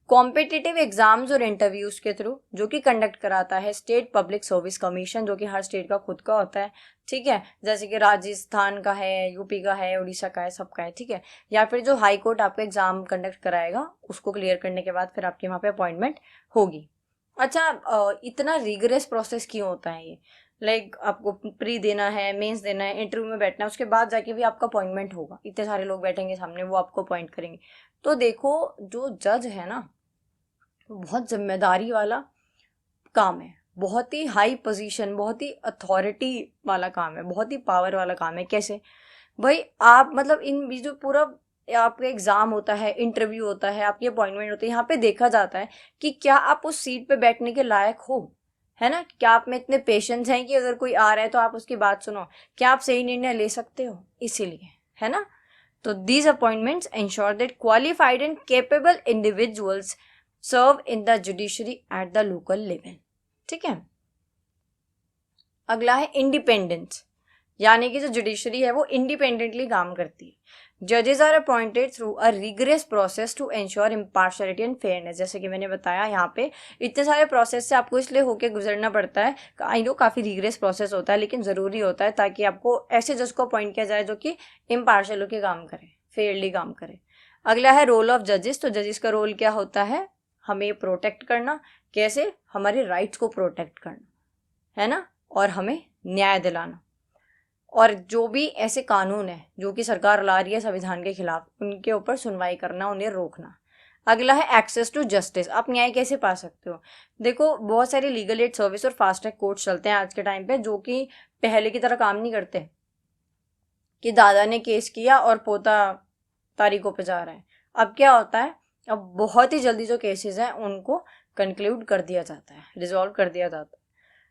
कॉम्पिटिटिव एग्जाम्स और इंटरव्यूज के थ्रू, जो कि कंडक्ट कराता है स्टेट पब्लिक सर्विस कमीशन, जो कि हर स्टेट का खुद का होता है। ठीक है, जैसे कि राजस्थान का है, यूपी का है, उड़ीसा का है, सबका है। ठीक है, या फिर जो हाई कोर्ट आपका एग्जाम कंडक्ट कराएगा उसको क्लियर करने के बाद फिर आपके वहाँ पे अपॉइंटमेंट होगी। अच्छा, इतना रिगरस प्रोसेस क्यों होता है ये? लाइक आपको प्री देना है, मेंस देना है, इंटरव्यू में बैठना है, उसके बाद जाके भी आपका अपॉइंटमेंट होगा। इतने सारे लोग बैठेंगे सामने, वो आपको अपॉइंट करेंगे। तो देखो जो जज है ना, बहुत जिम्मेदारी वाला काम है, बहुत ही हाई पोजीशन, बहुत ही अथॉरिटी वाला काम है, बहुत ही पावर वाला काम है। कैसे भाई? आप मतलब इन जो पूरा आपका एग्जाम होता है, इंटरव्यू होता है, आपकी अपॉइंटमेंट होती है, यहाँ पे देखा जाता है कि क्या आप उस सीट पे बैठने के लायक हो, है ना? क्या आप में इतने पेशेंस हैं कि अगर कोई आ रहा है तो आप उसकी बात सुनो? क्या आप सही निर्णय ले सकते हो? इसीलिए, है ना? तो these appointments ensure that qualified and capable individuals serve in the judiciary at the local level. ठीक है, अगला है इंडिपेंडेंस, यानी कि जो जुडिशरी है वो इंडिपेंडेंटली काम करती है। जजेस are appointed through a rigorous process to ensure impartiality and fairness. जैसे कि मैंने बताया यहाँ पे इतने सारे प्रोसेस से आपको इसलिए होके गुजरना पड़ता है, आई नो काफ़ी रिगरस प्रोसेस होता है लेकिन ज़रूरी होता है ताकि आपको ऐसे जज को अपॉइंट किया जाए जो कि इम्पार्शल होकर काम करे, फेयरली काम करे। अगला है रोल ऑफ जजेस। तो जजेस का रोल क्या होता है, हमें प्रोटेक्ट करना, कैसे, हमारे राइट्स को प्रोटेक्ट करना है ना, और हमें न्याय दिलाना। और जो भी ऐसे कानून है जो कि सरकार ला रही है संविधान के खिलाफ, उनके ऊपर सुनवाई करना, उन्हें रोकना। अगला है एक्सेस टू जस्टिस। आप न्याय कैसे पा सकते हो, देखो बहुत सारे लीगल एड सर्विस और फास्ट ट्रैक कोर्ट चलते हैं आज के टाइम पे, जो कि पहले की तरह काम नहीं करते कि दादा ने केस किया और पोता तारीखों पे जा रहा है। अब क्या होता है, अब बहुत ही जल्दी जो केसेस हैं उनको कंक्लूड कर दिया जाता है, रिजॉल्व कर दिया जाता है।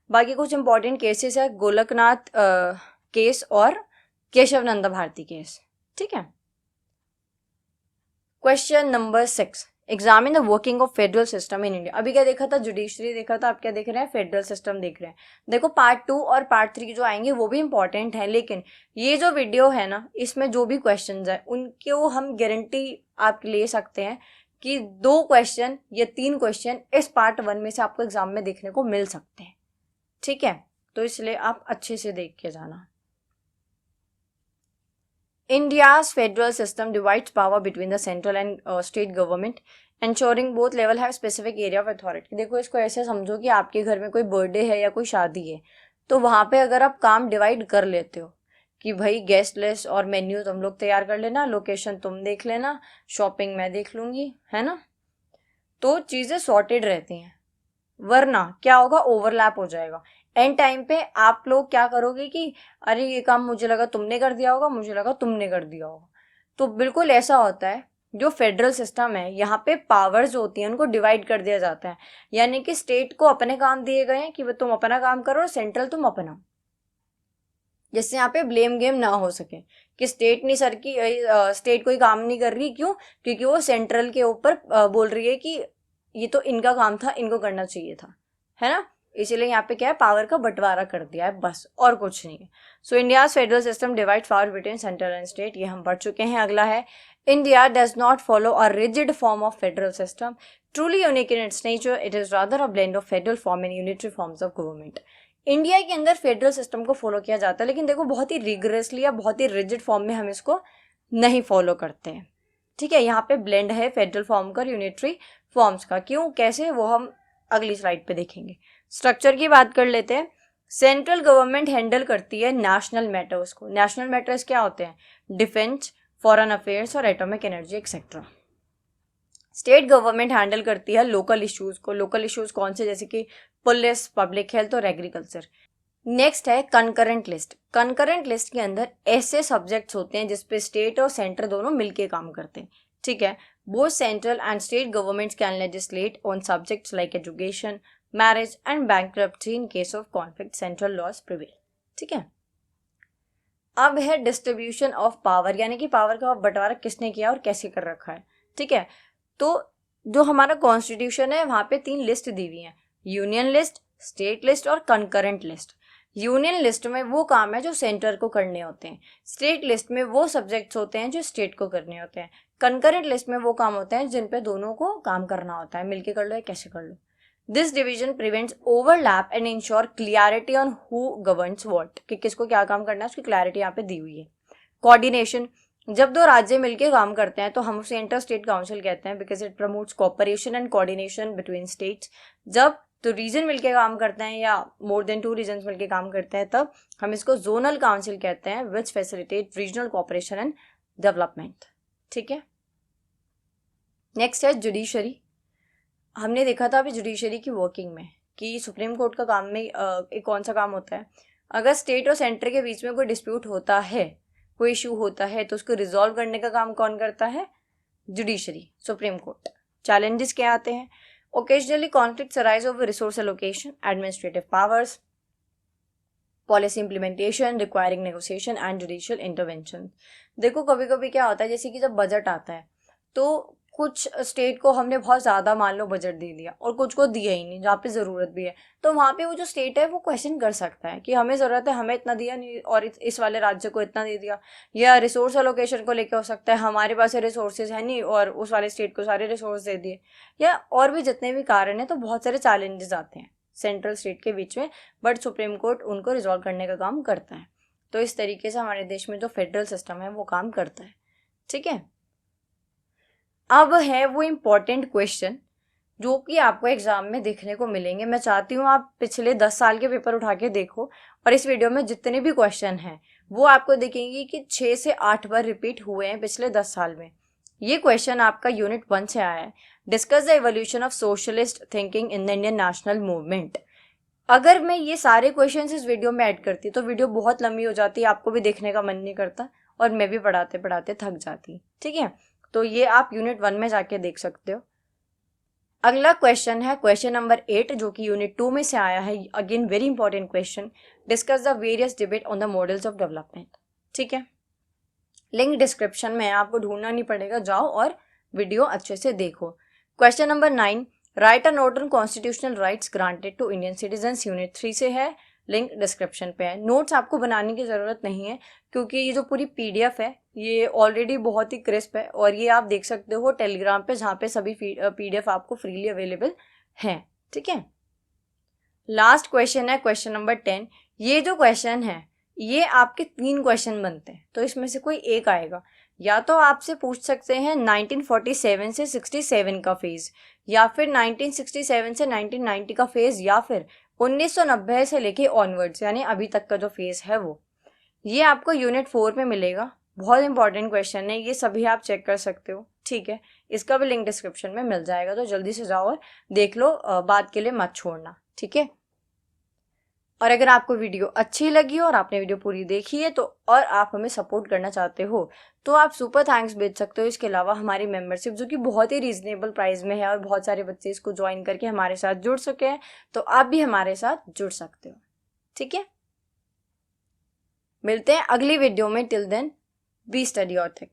बाकी कुछ इंपॉर्टेंट केसेस है, गोलकनाथ केस और केशव नंदा भारती केस। ठीक है। Question number 6, examine the working of federal system in India. अभी क्या देखा था, जुडिशरी देखा था, आप क्या देख रहे हैं, फेडरल सिस्टम देख रहे हैं। देखो पार्ट 2 और पार्ट 3 जो आएंगे वो भी इंपॉर्टेंट है, लेकिन ये जो वीडियो है ना, इसमें जो भी क्वेश्चंस है उनको हम गारंटी आप ले सकते हैं कि 2 क्वेश्चन या 3 क्वेश्चन इस पार्ट 1 में से आपको एग्जाम में देखने को मिल सकते हैं। ठीक है, तो इसलिए आप अच्छे से देख के जाना। India's federal system divides power between the central and state government, ensuring both level have specific area of authority। देखो इसको ऐसे समझो कि आपके घर में कोई बर्थडे है या कोई शादी है, तो वहाँ पे अगर आप काम डिवाइड कर लेते हो कि भाई गेस्ट लिस्ट और मेन्यू तुम लोग तैयार कर लेना, लोकेशन तुम देख लेना, शॉपिंग मैं देख लूँगी, है ना, तो चीज़ें सॉर्टेड रहती हैं। वरना क्या होगा, ओवरलैप हो जाएगा। एंड टाइम पे आप लोग क्या करोगे कि अरे ये काम मुझे लगा तुमने कर दिया होगा, मुझे लगा तुमने कर दिया होगा। तो बिल्कुल ऐसा होता है, जो फेडरल सिस्टम है यहाँ पे पावर्स होती हैं उनको डिवाइड कर दिया जाता है, यानी कि स्टेट को अपने काम दिए गए हैं कि वो तुम अपना काम करो और सेंट्रल तुम अपना, जिससे यहाँ पे ब्लेम गेम ना हो सके कि स्टेट नहीं सर की स्टेट कोई काम नहीं कर रही, क्यों, क्योंकि वो सेंट्रल के ऊपर बोल रही है कि ये तो इनका काम था, इनको करना चाहिए था, है ना। इसीलिए यहाँ पे क्या है, पावर का बंटवारा कर दिया है, बस और कुछ नहीं है। So India federal system divide power between central and state, ये हम पढ़ चुके हैं। अगला है, India does not follow a rigid form of federal system, truly unique in its nature, it is rather a blend of federal form and unitary forms of government. India के अंदर federal system को follow किया जाता है, लेकिन देखो बहुत ही rigorously या बहुत ही रिजिड फॉर्म में हम इसको नहीं फॉलो करते हैं। ठीक है, यहाँ पे ब्लेंड है फेडरल फॉर्म का, यूनिटरी फॉर्म्स का, क्यों, कैसे, वो हम अगली स्लाइड पे देखेंगे। स्ट्रक्चर की बात कर लेते हैं। सेंट्रल गवर्नमेंट हैंडल करती है नेशनल मैटर्स को। नेशनल मैटर्स क्या होते हैं, डिफेंस, फॉरेन अफेयर्स और atomic energy etcetera. State government handle करती है लोकल इश्यूज को। लोकल इश्यूज कौन से, जैसे कि पुलिस, पब्लिक हेल्थ और एग्रीकल्चर। नेक्स्ट है कंकरेंट लिस्ट। कंकरेंट लिस्ट के अंदर ऐसे सब्जेक्ट्स होते हैं जिसपे स्टेट और सेंटर दोनों मिलके काम करते हैं। ठीक है, both central and state governments can legislate on subjects like education, marriage and bankruptcy in case of conflict, central laws prevail. ठीक है, अब है डिस्ट्रीब्यूशन ऑफ पावर, यानी कि पावर का बंटवारा किसने किया और कैसे कर रखा है। ठीक है, तो जो हमारा कॉन्स्टिट्यूशन है वहां पे 3 लिस्ट दी हुई है, यूनियन लिस्ट, स्टेट लिस्ट और कंकरेंट लिस्ट। यूनियन लिस्ट में वो काम है जो सेंटर को करने होते हैं, स्टेट लिस्ट में वो सब्जेक्ट्स होते हैं जो स्टेट को करने होते हैं, कंकरेंट लिस्ट में वो काम होते हैं जिन पे दोनों को काम करना होता है, मिलके कर लो या कैसे कर लो। This division prevents overlap and ensure clarity on who governs what, कि किसको क्या काम करना है उसकी क्लैरिटी यहाँ पे दी हुई है। कोऑर्डिनेशन, जब 2 राज्य मिलकर काम करते हैं तो हम उसे इंटर स्टेट काउंसिल कहते हैं, because it promotes cooperation and coordination between states. जब तो रीजन मिलके काम करते हैं या मोर देन 2 रीजन्स मिलके काम करते हैं तब हम इसको जोनल काउंसिल कहते हैं, which facilitate regional cooperation and development. ठीक है, नेक्स्ट है जुडिशरी। हमने देखा था अभी जुडिशरी की वर्किंग में कि सुप्रीम कोर्ट का काम में एक कौन सा काम होता है, अगर स्टेट और सेंटर के बीच में कोई डिस्प्यूट होता है, कोई इशू होता है, तो उसको रिजॉल्व करने का काम कौन करता है, जुडिशरी, सुप्रीम कोर्ट। चैलेंजेस क्या आते हैं, occasionally conflicts arise over resource allocation, administrative powers, policy implementation requiring negotiation and judicial intervention. देखो कभी कभी क्या होता है, जैसे कि जब बजट आता है तो कुछ स्टेट को हमने बहुत ज़्यादा मान लो बजट दे दिया और कुछ को दिया ही नहीं जहाँ पे ज़रूरत भी है, तो वहाँ पे वो जो स्टेट है वो क्वेश्चन कर सकता है कि हमें ज़रूरत है, हमें इतना दिया नहीं और इस वाले राज्य को इतना दे दिया। या रिसोर्स एलोकेशन को लेकर हो सकता है, हमारे पास रिसोर्सेज है नहीं और उस वाले स्टेट को सारे रिसोर्स दे दिए। या और भी जितने भी कारण हैं, तो बहुत सारे चैलेंजेस आते हैं सेंट्रल स्टेट के बीच में, बट सुप्रीम कोर्ट उनको रिजॉल्व करने का काम करता है। तो इस तरीके से हमारे देश में जो फेडरल सिस्टम है वो काम करता है। ठीक है, अब है वो इम्पोर्टेंट क्वेश्चन जो कि आपको एग्जाम में देखने को मिलेंगे। मैं चाहती हूँ आप पिछले 10 साल के पेपर उठा के देखो और इस वीडियो में जितने भी क्वेश्चन हैं वो आपको दिखेंगे कि 6 से 8 बार रिपीट हुए हैं पिछले 10 साल में। ये क्वेश्चन आपका यूनिट 1 से आया है। Discuss the evolution of socialist thinking in the Indian national movement. अगर मैं ये सारे क्वेश्चन इस वीडियो में ऐड करती तो वीडियो बहुत लंबी हो जाती, आपको भी देखने का मन नहीं करता और मैं भी पढ़ाते पढ़ाते थक जाती। ठीक है, तो ये आप यूनिट 1 में जाके देख सकते हो। अगला क्वेश्चन है क्वेश्चन नंबर 8 जो कि यूनिट 2 में से आया है। Again very important question. Discuss the various debate on the models of development. ठीक है, लिंक डिस्क्रिप्शन में है, आपको ढूंढना नहीं पड़ेगा, जाओ और वीडियो अच्छे से देखो। Question number 9, write a note on constitutional rights granted to Indian citizens, unit 3 से है, लिंक डिस्क्रिप्शन पे है। नोट्स आपको बनाने की ज़रूरत नहीं है क्योंकि ये जो पूरी पीडीएफ है ये ऑलरेडी बहुत ही क्रिस्प है और ये आप देख सकते हो टेलीग्राम पे, जहाँ पे सभी पीडीएफ आपको फ्रीली अवेलेबल हैं। ठीक है, लास्ट क्वेश्चन है क्वेश्चन नंबर 10। ये जो क्वेश्चन है ये आपके 3 क्वेश्चन बनते हैं, तो इसमें से कोई एक आएगा। या तो आपसे पूछ सकते हैं 1947 से 67 का फेज, या फिर 1967 से 1990 का फेज, या फिर 1990 से लेके ऑनवर्ड्स यानी अभी तक का जो फेज है वो। ये आपको यूनिट 4 में मिलेगा। बहुत इंपॉर्टेंट क्वेश्चन है, ये सभी आप चेक कर सकते हो। ठीक है, इसका भी लिंक डिस्क्रिप्शन में मिल जाएगा, तो जल्दी से जाओ और देख लो, बात के लिए मत छोड़ना। ठीक है, और अगर आपको वीडियो अच्छी लगी और आपने वीडियो पूरी देखी है तो और आप हमें सपोर्ट करना चाहते हो तो आप सुपर थैंक्स भेज सकते हो। इसके अलावा हमारी मेंबरशिप जो कि बहुत ही रीजनेबल प्राइस में है और बहुत सारे बच्चे इसको ज्वाइन करके हमारे साथ जुड़ सके हैं, तो आप भी हमारे साथ जुड़ सकते हो। ठीक है, मिलते हैं अगली वीडियो में। टिल देन बी स्टडी और थिंक।